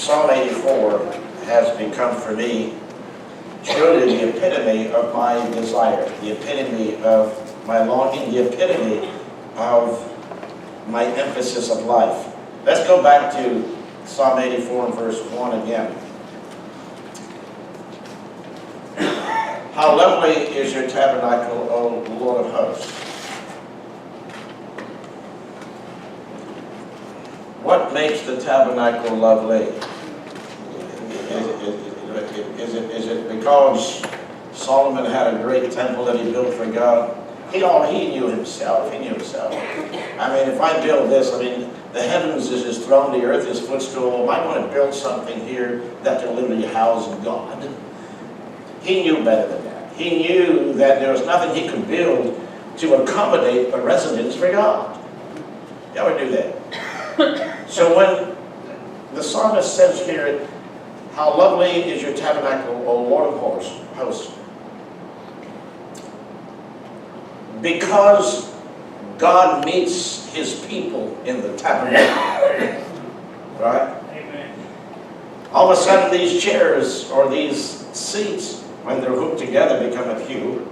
Psalm 84 has become for me truly the epitome of my desire, the epitome of my longing, the epitome of my emphasis of life. Let's go back to Psalm 84 and verse 1 again. How lovely is your tabernacle, O Lord of hosts. What makes the tabernacle lovely? Is it because Solomon had a great temple that he built for God? He knew himself. He knew himself. I mean, if I build this, I mean, the heavens is his throne, the earth is his footstool. Am I going to build something here that can literally house God? He knew better than that. He knew that there was nothing he could build to accommodate a residence for God. You ever do that? So when the psalmist says here, how lovely is your tabernacle, O Lord of hosts. Because God meets his people in the tabernacle. Right? Amen. All of a sudden these chairs or these seats, when they're hooked together, become a pew.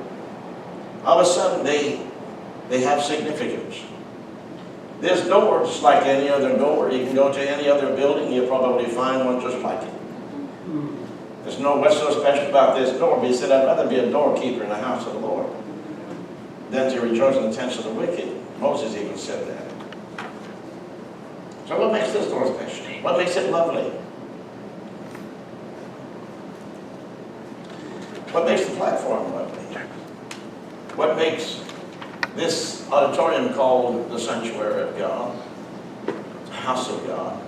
All of a sudden they have significance. There's doors like any other door. You can go to any other building, you'll probably find one just like it. There's no, what's so special about this door? But he said, I'd rather be a doorkeeper in the house of the Lord than to rejoice in the tents of the wicked. Moses even said that. So what makes this door special? What makes it lovely? What makes the platform lovely? What makes this auditorium called the sanctuary of God, the house of God,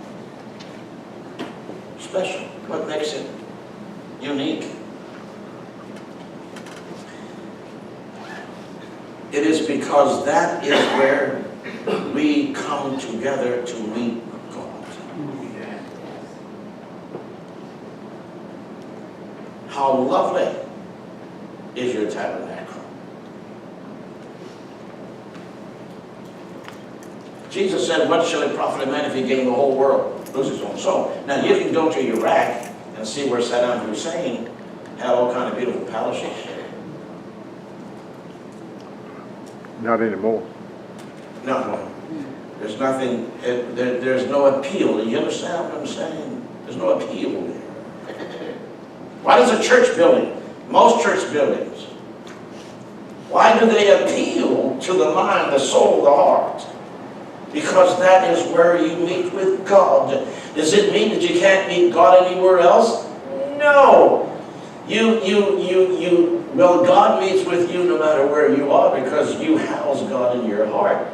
special? What makes it unique? It is because that is where we come together to meet God. How lovely is your tabernacle. Jesus said, what shall it profit a man if he gain the whole world, lose his own soul? Now you can go to Iraq and see where Saddam Hussein had all kind of beautiful palaces. Not anymore. No. There's nothing, there's no appeal. You understand what I'm saying? There's no appeal there. Why does a church building, most church buildings, why do they appeal to the mind, the soul, the heart? Because that is where you meet with God. Does it mean that you can't meet God anywhere else? No. Well, God meets with you no matter where you are because you house God in your heart.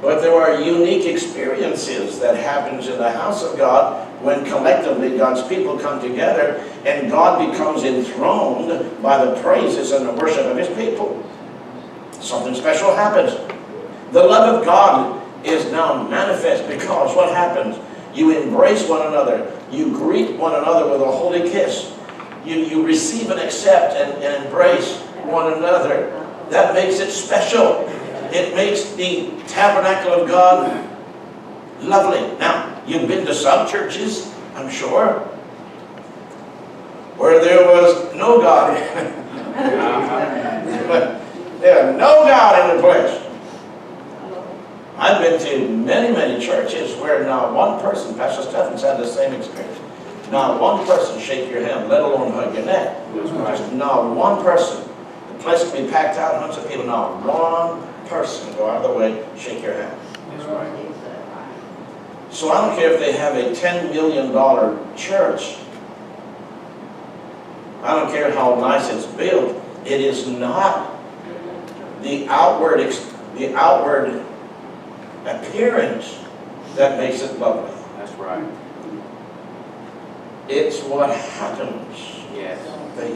But there are unique experiences that happens in the house of God when collectively God's people come together and God becomes enthroned by the praises and the worship of his people. Something special happens. The love of God is now manifest because what happens? You embrace one another. You greet one another with a holy kiss. You receive and accept and embrace one another. That makes it special. It makes the tabernacle of God lovely. Now, you've been to some churches, I'm sure, where there was no God. There was no God in the place. I've been to many, many churches where not one person, Pastor Stephen's had the same experience, not one person shake your hand, let alone hug your neck. Just not one person. The place can be packed out, hundreds of people, not one person go out of the way, shake your hand. So I don't care if they have a $10 million church. I don't care how nice it's built. It is not the outward appearance that makes it lovely. That's right. It's what happens Yes. there.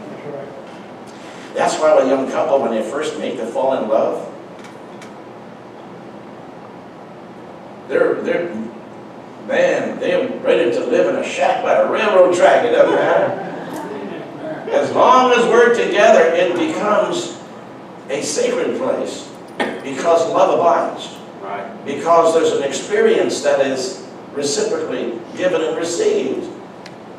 That's right. That's why a young couple, when they first meet, they fall in love. They're ready to live in a shack by a railroad track. It doesn't matter. As long as we're together, it becomes a sacred place because love abides. Right. Because there's an experience that is reciprocally given and received.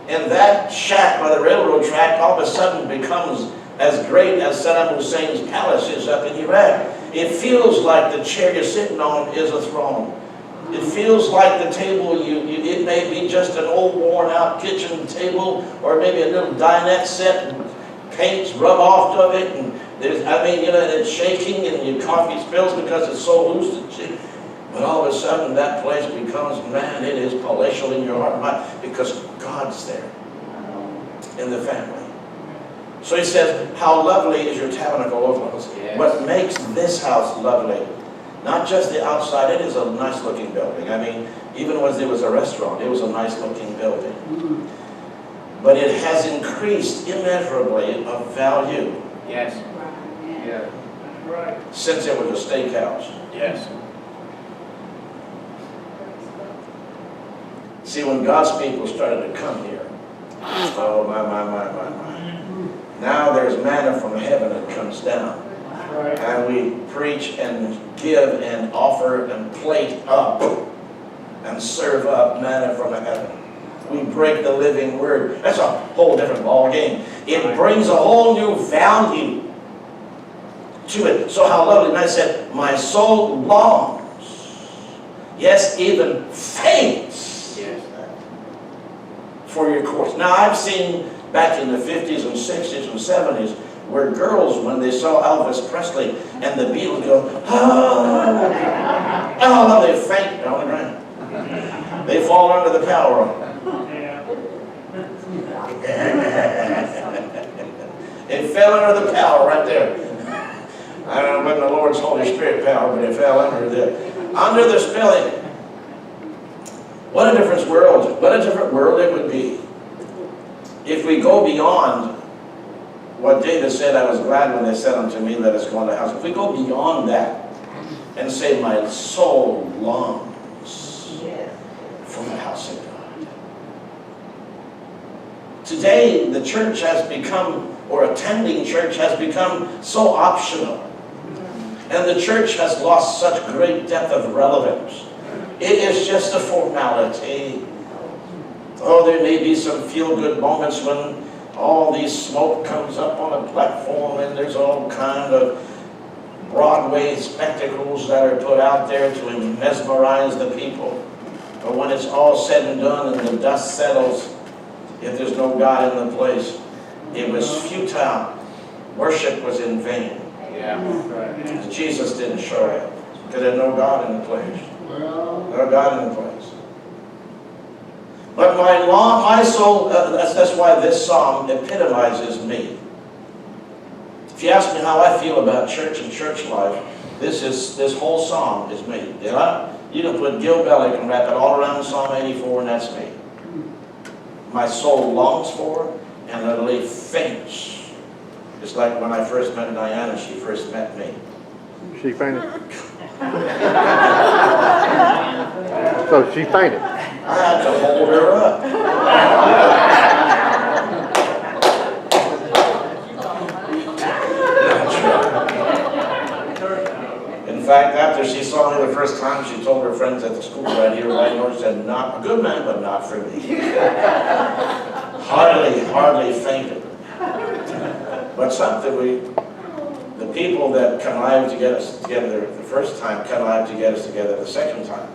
And that shack by the railroad track all of a sudden becomes as great as Saddam Hussein's palace is up in Iraq. It feels like the chair you're sitting on is a throne. It feels like the table, it may be just an old worn out kitchen table, or maybe a little dinette set, and paints rub off of it, and it's shaking and your coffee spills because it's so loose and shit. But all of a sudden that place becomes, man, it is palatial in your heart and mind because God's there in the family. So he says, how lovely is your tabernacle, O Lord. Yes. What makes this house lovely? Not just the outside, it is a nice looking building. I mean, even when it was a restaurant, it was a nice looking building. But it has increased immeasurably of value. Yes. Yeah. Right. Since it was a steakhouse. Yes. See, when God's people started to come here, oh my. Now there's manna from heaven that comes down. Right. And we preach and give and offer and plate up and serve up manna from heaven. We break the living word. That's a whole different ball game. It brings a whole new value to it. So how lovely. And I said, my soul longs, yes, even faints, yes, for your courts. Now I've seen back in the 50s and 60s and 70s where girls, when they saw Elvis Presley and the Beatles go, oh, they faint on the ground. They fall under the power of it. It fell under the power right there. I don't know about the Lord's Holy Spirit power, but it fell under the spelling. What a different world it would be if we go beyond what David said, I was glad when they said unto me, let us go into the house. If we go beyond that and say, my soul longs for the house of God. Today, the church has become, or attending church has become so optional. And the church has lost such great depth of relevance. It is just a formality. Oh, there may be some feel-good moments when all these smoke comes up on a platform and there's all kind of Broadway spectacles that are put out there to mesmerize the people. But when it's all said and done and the dust settles, if there's no God in the place, it was futile. Worship was in vain. Yeah. Right. Jesus didn't show up because there's no God in the place. No God in the place. But my soul, that's why this psalm epitomizes me. If you ask me how I feel about church and church life, this whole psalm is me. You can put Gill, Belec and wrap it all around Psalm 84 and that's me. My soul longs for and literally faints. It's like when I first met Diana, she first met me. She fainted. So she fainted. I had to hold her up. In fact, after she saw me the first time, she told her friends at the school right here, right north, said, not a good man, but not for me. Hardly fainted. But something the people that connived to get us together the first time connived to get us together the second time.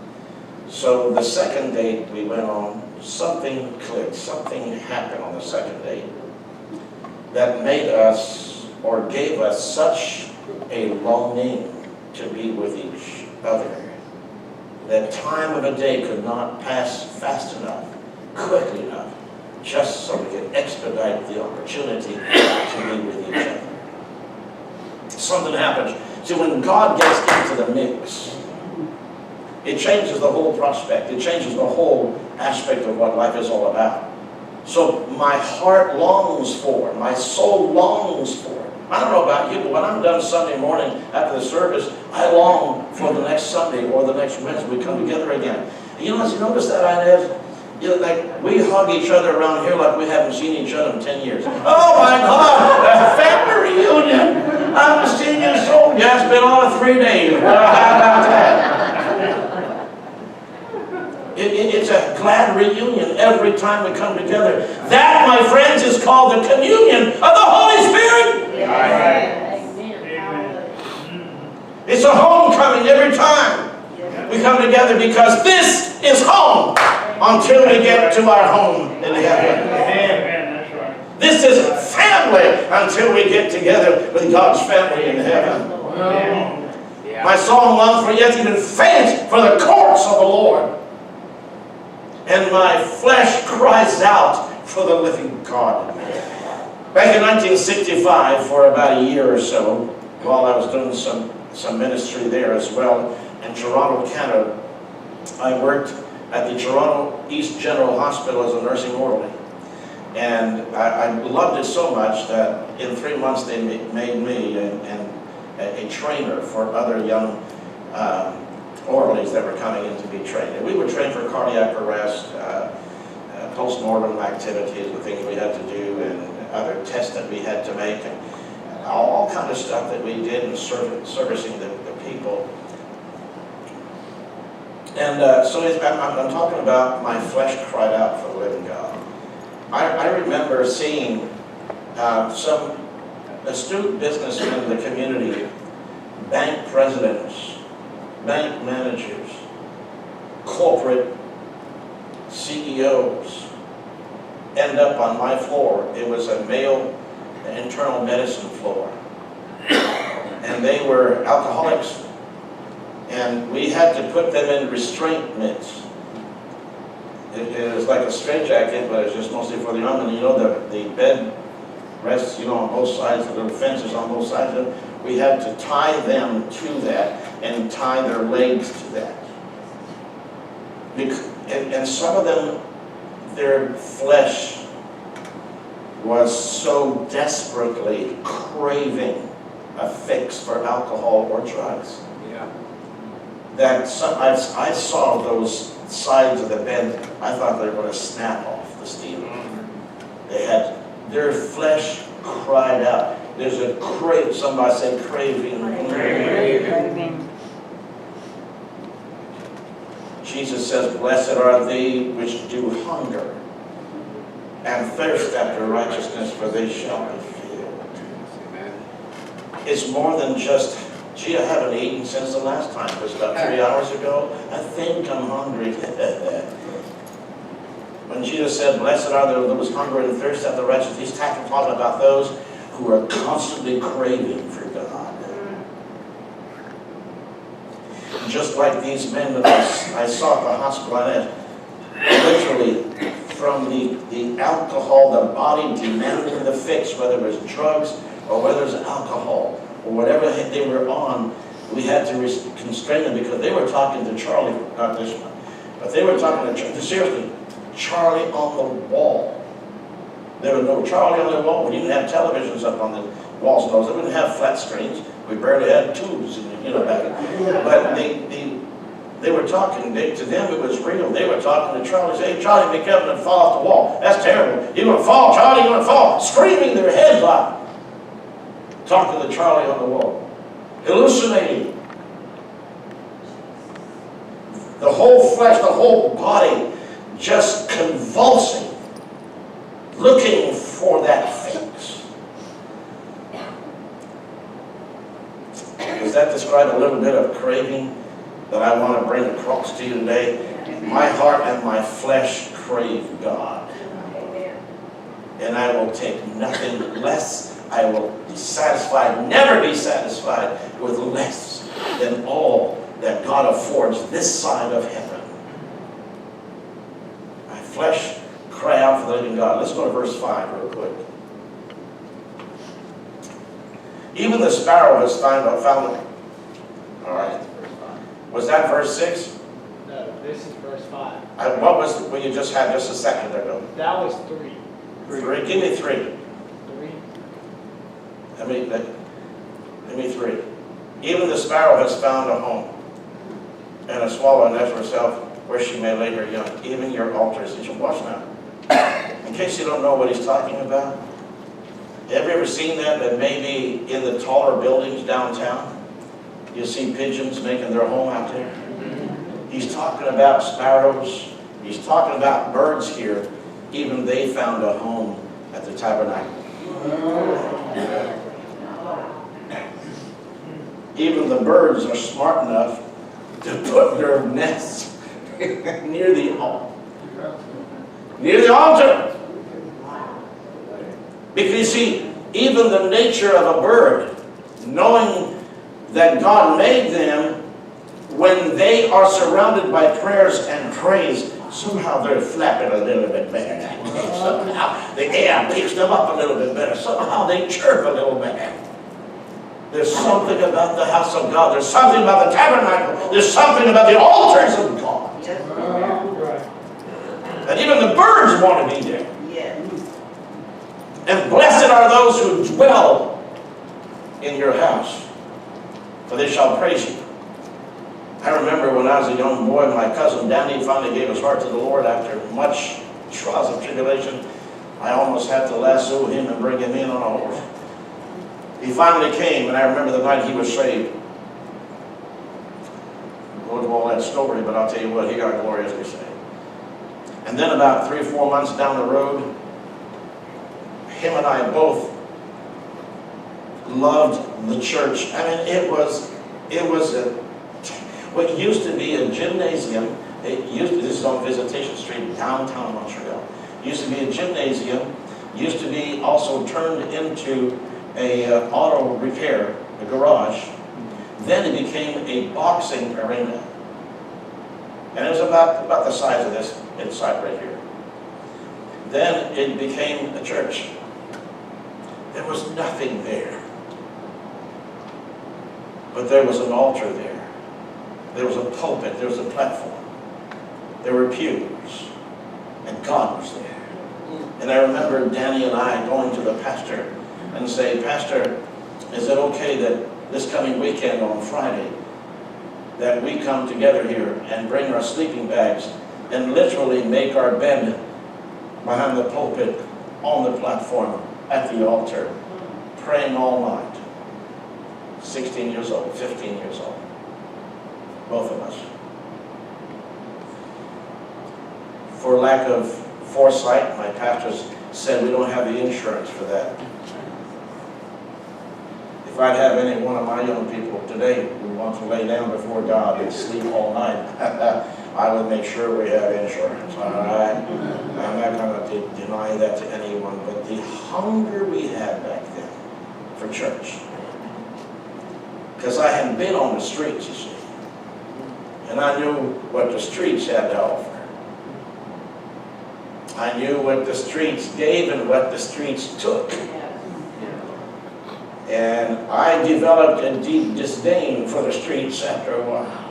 So the second date we went on, something clicked, something happened on the second date that made us, or gave us such a longing to be with each other that time of a day could not pass fast enough, quickly enough, just so we could expedite the opportunity to be with each other. Something happens. See, when God gets into the mix, it changes the whole prospect. It changes the whole aspect of what life is all about. So my heart longs for, my soul longs for. I don't know about you, but when I'm done Sunday morning after the service, I long for the next Sunday or the next Wednesday we come together again. And you notice that, Inez? Like we hug each other around here like we haven't seen each other in 10 years. Oh my God, a family reunion. I haven't seen you so, yeah, it's been on 3 days. Well, how about that? It's a every time we come together. That, my friends, is called the communion of the Holy Spirit. It's a homecoming every time we come together, because this is home until we get to our home in heaven. This is family until we get together with God's family in heaven. My soul longs for, yet even faint for the courts of the Lord. And my flesh cries out for the living God. Back in 1965, for about a year or so, while I was doing some ministry there as well, in Toronto, Canada, I worked at the Toronto East General Hospital as a nursing orderly. And I loved it so much that in 3 months they made me a trainer for other young orderlies that were coming in to be trained. And we would train for cardiac arrest, post-mortem activities and things we had to do, and other tests that we had to make, and all kind of stuff that we did in servicing the people. And so I'm talking about my flesh cried out for the living God. I remember seeing some astute businessmen in the community, bank presidents, bank managers, corporate CEOs, end up on my floor. It was a male internal medicine floor. And they were alcoholics. And we had to put them in restraint mitts. It was like a straitjacket, but it's just mostly for the young. And you know, the bed rests, on both sides, the little fences on both sides of it. We had to tie them to that and tie their legs to that. And some of them, their flesh was so desperately craving a fix for alcohol or drugs. That I saw those sides of the bed, I thought they were going to snap off the steel. Their flesh cried out. There's a crave, somebody said craving. Craving. Jesus says, blessed are they which do hunger and thirst after righteousness, for they shall be filled. It's more than just, gee, I haven't eaten since the last time. It was about 3 hours ago. I think I'm hungry. When Jesus said, blessed are those who hunger and thirst after righteousness, he's talking about those who are constantly craving for God. Just like these men that I saw at the hospital, literally from the alcohol, the body demanding the fix, whether it was drugs or whether it was alcohol, or whatever they were on, we had to constrain them, because they were talking to Charlie, not this one, but they were talking to, seriously, Charlie on the wall. There was no Charlie on the wall. We didn't have televisions up on the walls. We didn't have flat screens. We barely had tubes, back. But they were talking, to them it was real. They were talking to Charlie, saying, hey, Charlie, be careful and fall off the wall. That's terrible. You're going to fall, Charlie, you're going to fall. Screaming their heads off. Talking to Charlie on the wall. Hallucinating. The whole flesh, the whole body just convulsing, looking for that fix. Does that describe a little bit of craving that I want to bring across to you today? My heart and my flesh crave God. And I will take nothing less. I will be satisfied, never be satisfied with less than all that God affords this side of heaven. My flesh cry out for the living God. Let's go to verse 5 real quick. Even the sparrow has found it. All right. Was that verse 6? No, this is verse 5. What was what you just had just a second ago? That was 3. 3. Give me 3. 3. Let me 3. Even the sparrow has found a home, and a swallow nest for herself where she may lay her young. Even your altars. You should watch now. In case you don't know what he's talking about, have you ever seen that maybe in the taller buildings downtown, you see pigeons making their home out there? He's talking about sparrows He's talking about birds here. Even they found a home at the tabernacle. Even the birds are smart enough to put their nests near the altar. Because you see, even the nature of a bird, knowing that God made them, when they are surrounded by prayers and praise, somehow they're flapping a little bit better that day. Somehow the air picks them up a little bit better. Somehow they chirp a little better. There's something about the house of God. There's something about the tabernacle. There's something about the altars of God. And even the birds want to be there. And blessed are those who dwell in your house, for they shall praise you. I remember when I was a young boy, my cousin Danny finally gave his heart to the Lord after much trials and tribulation. I almost had to lasso him and bring him in on a horse. He finally came, and I remember the night he was saved. I won't go into all that story, but I'll tell you what, he got gloriously saved. And then about 3 or 4 months down the road, him and I both loved the church. I mean, it was what used to be a gymnasium. This is on Visitation Street, downtown Montreal. It used to be a gymnasium. Used to be also turned into a auto repair, a garage. Then it became a boxing arena. And it was about the size of this inside right here. Then it became a church. There was nothing there. But there was an altar there. There was a pulpit. There was a platform. There were pews. And God was there. And I remember Danny and I going to the pastor and say, Pastor, is it okay that this coming weekend on Friday that we come together here and bring our sleeping bags and literally make our bed behind the pulpit on the platform at the altar, praying all night. 16 years old, 15 years old. Both of us. For lack of foresight, my pastors said we don't have the insurance for that. If I'd have any one of my young people today who want to lay down before God and sleep all night, I would make sure we have insurance, all right? I'm not going to deny that to anyone, but the hunger we had back then for church, because I hadn't been on the streets, you see, and I knew what the streets had to offer. I knew what the streets gave and what the streets took. And I developed a deep disdain for the streets after a while.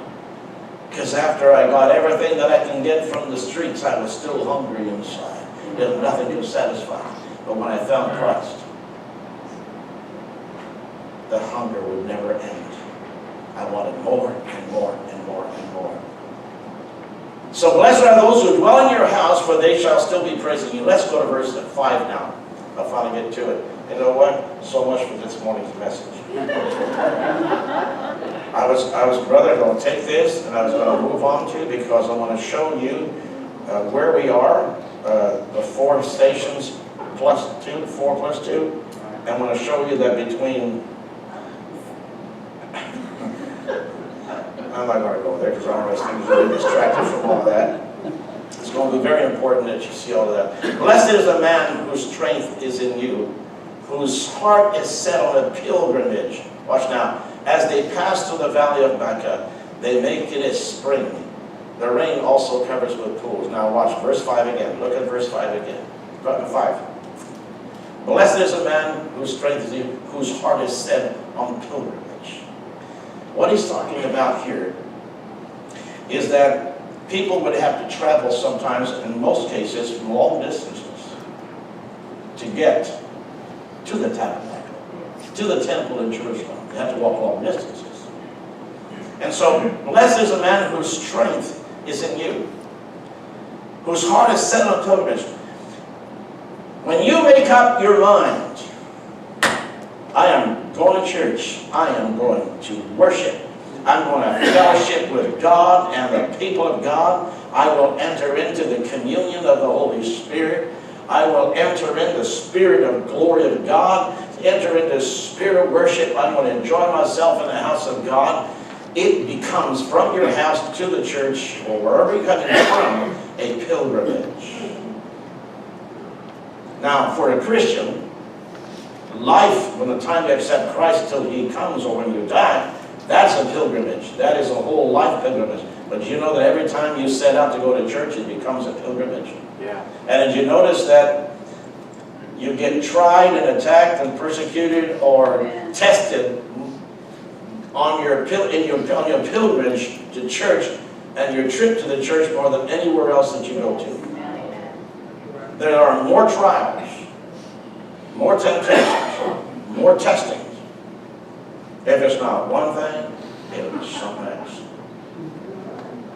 Because after I got everything that I can get from the streets, I was still hungry inside. There's nothing to satisfy. But when I found Christ, the hunger would never end. I wanted more and more and more and more. So blessed are those who dwell in your house, for they shall still be praising you. Let's go to verse 5 now. I'll finally get to it. You know what? So much for this morning's message. I was brother, going to take this and I was going to move on to, because I want to show you where we are, the 4 stations plus 2, 4 plus 2. And I want to show you that between, I'm not going to go there because all those things are really distracted from all that. It's going to be very important that you see all of that. Blessed is the man whose strength is in you, whose heart is set on a pilgrimage. Watch now. As they pass through the valley of Baca, they make it a spring. The rain also covers with pools. Now watch verse 5 again. Look at verse 5 again. 5. Blessed is the man whose strength is in you, whose heart is set on pilgrimage. What he's talking about here is that people would have to travel sometimes, in most cases, long distances to get to the tabernacle, to the temple in Jerusalem. They have to walk long distances. And so, blessed is a man whose strength is in you, whose heart is set on pilgrimage. When you make up your mind, I am going to church, I am going to worship, I'm going to fellowship with God and the people of God. I will enter into the communion of the Holy Spirit. I will enter in the spirit of glory of God, enter into spirit worship. I'm going to enjoy myself in the house of God. It becomes from your house to the church, or wherever you're coming from, a pilgrimage. Now, for a Christian, life, from the time you accept Christ till He comes or when you die, that's a pilgrimage. That is a whole life pilgrimage. But you know that every time you set out to go to church, it becomes a pilgrimage? Yeah. And did you notice that you get tried and attacked and persecuted or tested on your pilgrimage to church and your trip to the church more than anywhere else that you go to? There are more trials, more temptations, more testings. If it's not one thing, it'll be something else.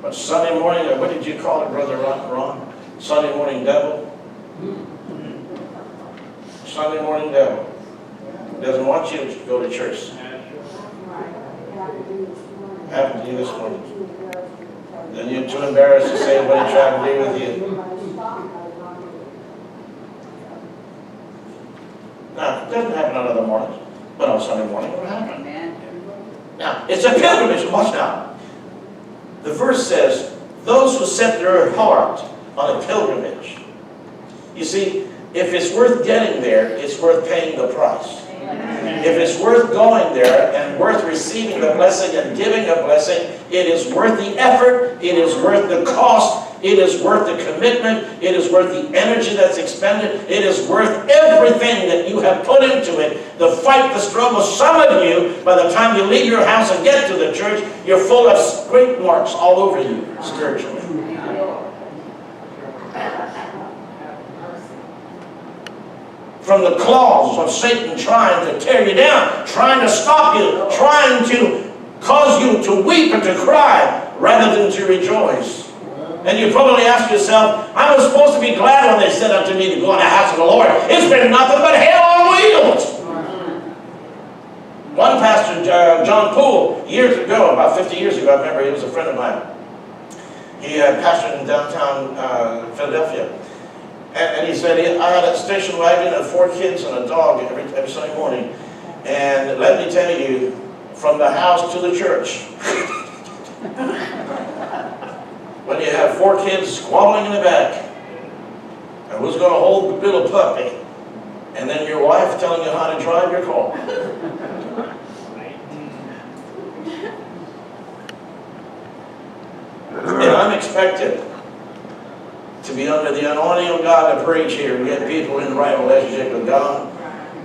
But Sunday morning, what did you call it, Brother Ron? Sunday morning devil? Sunday morning devil. Doesn't want you to go to church. Happened to you this morning. Then you're too embarrassed to say what he tried to do with you. Now, it doesn't happen on other mornings, but on Sunday morning it will happen. Now, it's a pilgrimage. Watch now. The verse says, those who set their heart on a pilgrimage. You see, if it's worth getting there, it's worth paying the price. If it's worth going there and worth receiving the blessing and giving a blessing, it is worth the effort, it is worth the cost, it is worth the commitment, it is worth the energy that's expended, it is worth everything that you have put into it. The fight, the struggle. Some of you, by the time you leave your house and get to the church, you're full of scrape marks all over you spiritually. From the claws of Satan trying to tear you down, trying to stop you, trying to cause you to weep and to cry rather than to rejoice. And you probably ask yourself, I was supposed to be glad when they said unto me to go in the house of the Lord. It's been nothing but hell on wheels. One pastor, John Poole, years ago, about 50 years ago, I remember, he was a friend of mine. He pastored in downtown Philadelphia. And he said, I had a station wagon and 4 kids and a dog every Sunday morning. And let me tell you, from the house to the church, when you have 4 kids squabbling in the back, and who's going to hold the little puppy, and then your wife telling you how to drive your car. And I'm expected to be under the anointing of God to preach here and get people in the right relationship with God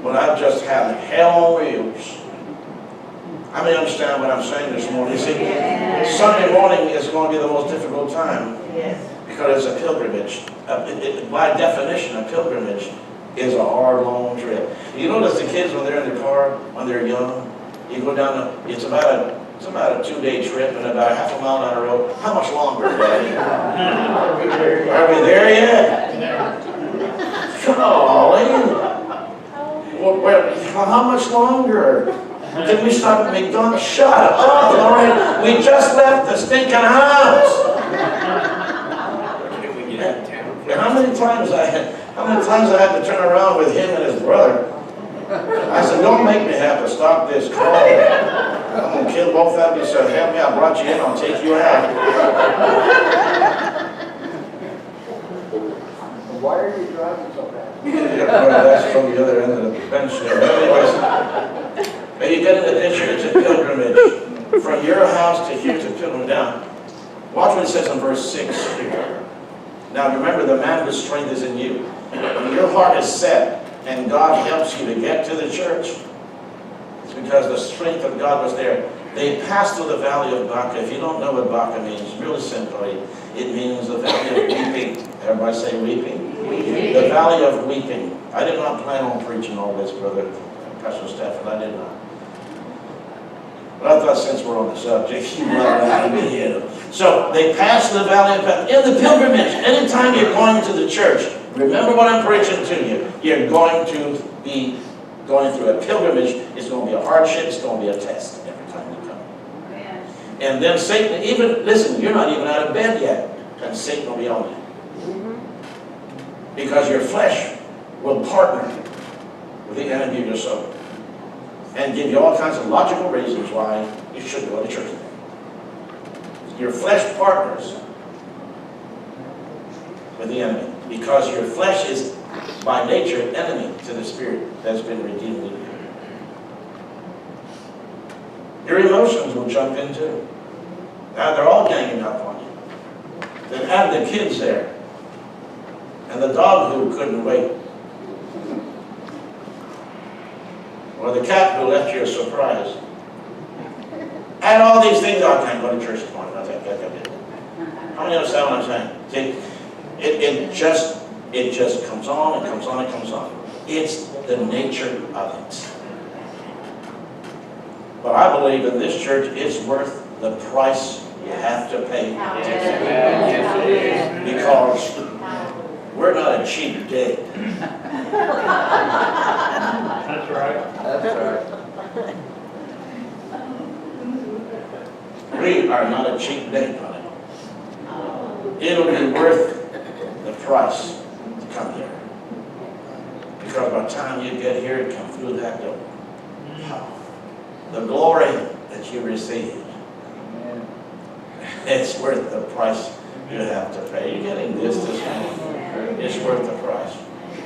when I've just had hell on wheels. How many understand what I'm saying this morning? You see, Sunday morning is going to be the most difficult time because it's a pilgrimage. By definition, a pilgrimage is a hard, long trip. You notice the kids when they're in the car, when they're young, you go down, it's about a 2-day trip and about half a mile down the road. How much longer, Daddy? Are we there yet? Golly. Well, how much longer? Can we stop at McDonald's? Shut up, Lord. We just left the stinking house. How many times I had to turn around with him and his brother. I said, don't make me have to stop this car. I'm going to kill both of you. He said, help me, I brought you in, I'll take you out. Why are you driving so fast? Yeah, well, that's from the other end of the bench there. Anyways, may you get in the picture, it's a pilgrimage. From your house to here to pilgrim down. Watch what it says in verse 6 here. Now remember, the man whose strength is in you. When your heart is set, and God helps you to get to the church, it's because the strength of God was there. They passed through the valley of Baca. If you don't know what Baca means, really simply, it means the valley of weeping. Everybody say weeping? Weeping. The valley of weeping. I did not plan on preaching all this, Brother Pastor Stephen. I did not. But I thought since we're on the subject, you might have to be here. So they passed the valley of Baca. In the pilgrimage, anytime you're going to the church, remember what I'm preaching to you. You're going to be going through a pilgrimage. It's going to be a hardship. It's going to be a test every time you come. And then Satan, even, listen, you're not even out of bed yet, and Satan will be on you. Because your flesh will partner with the enemy of your soul and give you all kinds of logical reasons why you should go to church. Your flesh partners with the enemy because your flesh is by nature enemy to the spirit that's been redeemed in you. Your emotions will jump in too. Now they're all ganging up on you. Then add the kids there. And the dog who couldn't wait. Or the cat who left you a surprise. Add all these things. Oh, I can't go to church this morning. How many understand what I'm saying? See, it just comes on and comes on and comes on. It's the nature of it. But I believe in this church it's worth the price you have to pay. Because we're not a cheap date. That's right. That's right. We are not a cheap date on it. It'll be worth the price to come here. Because by the time you get here and come through that door, the glory that you receive, it's worth the price you have to pay. You're getting this morning. It's worth the price.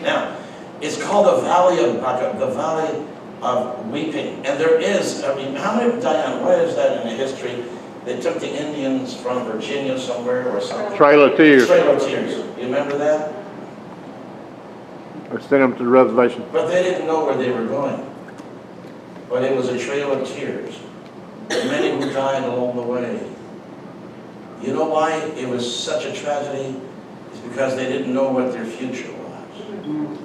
Now, it's called the Valley of Baca, the Valley of Weeping. And there is, I mean, how many, Diane, what is that in the history? They took the Indians from Virginia somewhere or something. Trail of Tears. Trail of Tears. You remember that? I sent them to the reservation. But they didn't know where they were going. But it was a trail of tears. Many who died along the way. You know why it was such a tragedy? It's because they didn't know what their future was.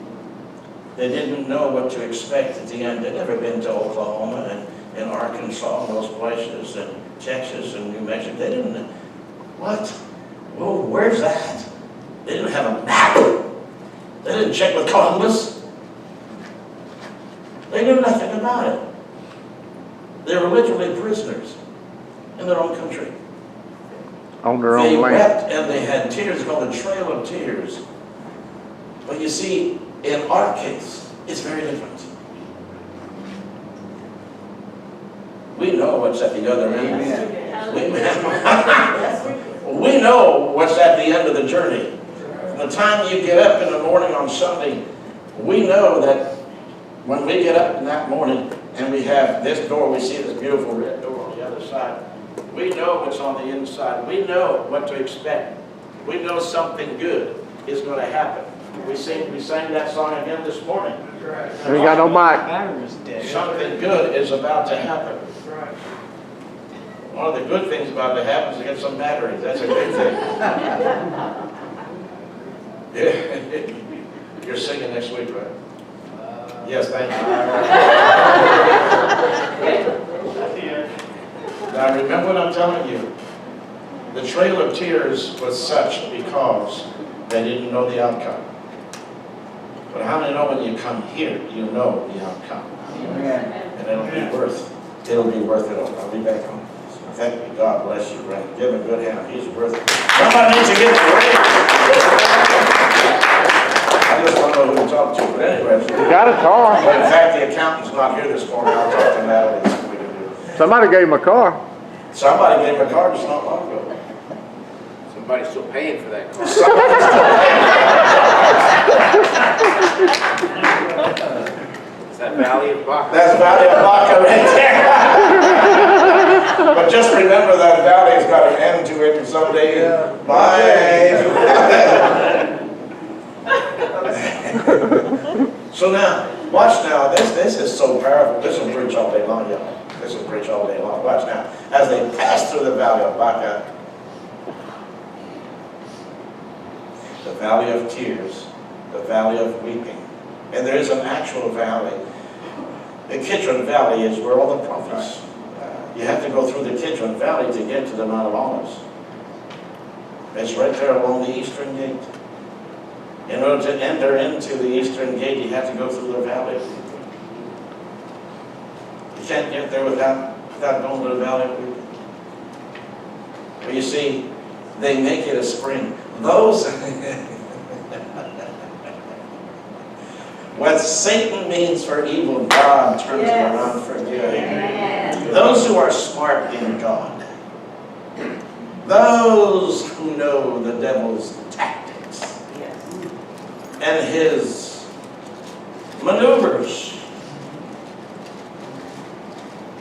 They didn't know what to expect at the end. They'd never been to Oklahoma and Arkansas and those places, and Texas and New Mexico. They didn't know. What? Well, where's that? They didn't have a map. They didn't check with Columbus. They knew nothing about it. They were literally prisoners in their own country. On their They own land. wept and they had tears. It's called the Trail of Tears. But you see, in our case, it's very different. We know what's at the other end. We know what's at the end of the journey. From the time you get up in the morning on Sunday, we know that when we get up in that morning and we have this door, we see this beautiful red door on the other side. We know what's on the inside. We know what to expect. We know something good is going to happen. We sang that song again this morning. Ain't got no mic. Something good is about to happen. One of the good things about to happen is to get some batteries. That's a good thing. You're singing next week, right? Yes, thank you. Now remember what I'm telling you. The Trail of Tears was such because they didn't know the outcome. But how many know when you come here, you know the outcome? Amen. And it'll be worth it all. I'll be back home. Thank you. God bless you, Brandon. Give him a good hand. He's worth it. Somebody needs to get it right. I just don't know who to talk to, but anyway. You got a car. But in fact, the accountant's not here this morning. I'll talk to Natalie. See what we can do. Somebody gave him a car. Somebody gave him a car just not long ago. Somebody's still paying for that car. Somebody's still Is that Valley of Baca? That's Valley of Baca right there. But just remember that valley's got an end to it, and someday, bye. So now, watch now. This is so powerful. This will preach all day long, y'all. This will preach all day long. Watch now. As they pass through the Valley of Baca, the Valley of Tears, the Valley of Weeping, and there is an actual valley. The Kidron Valley is where all the prophets. You have to go through the Kidron Valley to get to the Mount of Olives. It's right there along the eastern gate. In order to enter into the eastern gate, you have to go through the valley. You can't get there without going to the Valley of Weeping. But you see, they make it a spring. Those, what Satan means for evil, God turns it around for good. Those who are smart in God, those who know the devil's tactics and his maneuvers,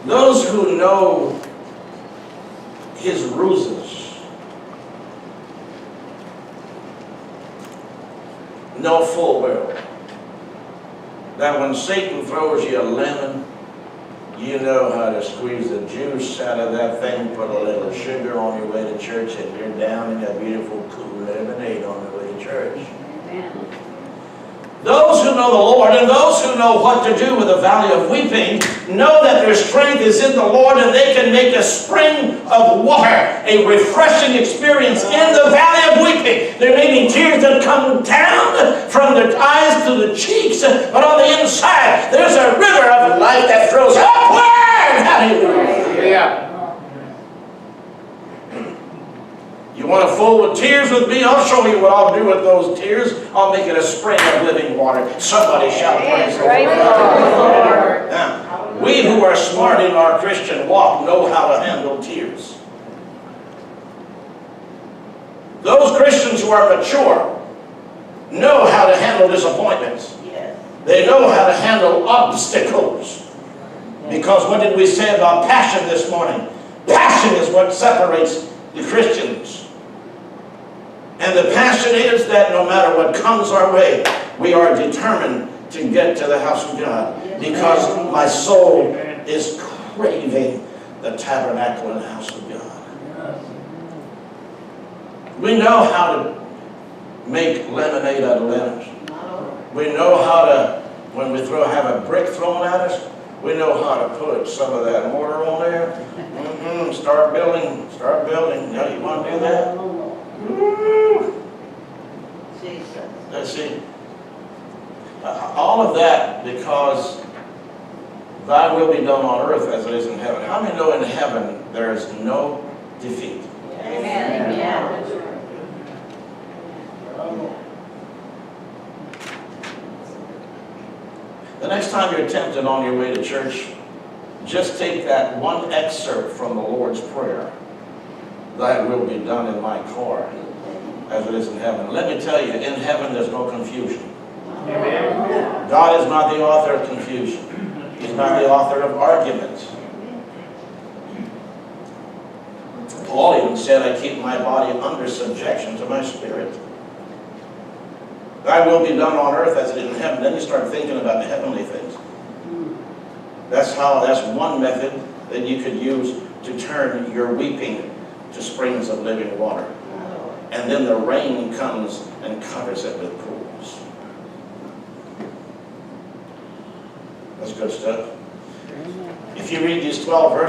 those who know his ruses, know full well that when Satan throws you a lemon, you know how to squeeze the juice out of that thing, put a little sugar on your way to church, and you're down in that beautiful cool lemonade on the way to church. Amen. Those who know the Lord and those who know what to do with the valley of weeping know that their strength is in the Lord, and they can make a spring of water, a refreshing experience in the valley of weeping. There may be tears that come down from the eyes to the cheeks, but on the inside there's a river of life that flows upward. Hallelujah. Yeah. You want to fool with tears with me? I'll show you what I'll do with those tears. I'll make it a spring of living water. Somebody shout praise the Lord. Now, we who are smart in our Christian walk know how to handle tears. Those Christians who are mature know how to handle disappointments. They know how to handle obstacles. Because what did we say about passion this morning? Passion is what separates the Christians. And the passion is that no matter what comes our way, we are determined to get to the house of God. Because my soul is craving the tabernacle and the house of God. We know how to make lemonade out of lemons. We know how to, when we have a brick thrown at us, we know how to put some of that mortar on there. Start building. You know, you want to do that? Let's see. All of that because thy will be done on earth as it is in heaven. How many know in heaven there is no defeat? Amen. The next time you're tempted on your way to church, just take that one excerpt from the Lord's Prayer. Thy will be done in my car as it is in heaven. Let me tell you, in heaven there's no confusion. Amen. God is not the author of confusion. He's not the author of arguments. Paul even said, I keep my body under subjection to my spirit. Thy will be done on earth as it is in heaven. Then you start thinking about the heavenly things. That's one method that you could use to turn your weeping to springs of living water. And then the rain comes and covers it with pools. That's good stuff. If you read these 12 verses,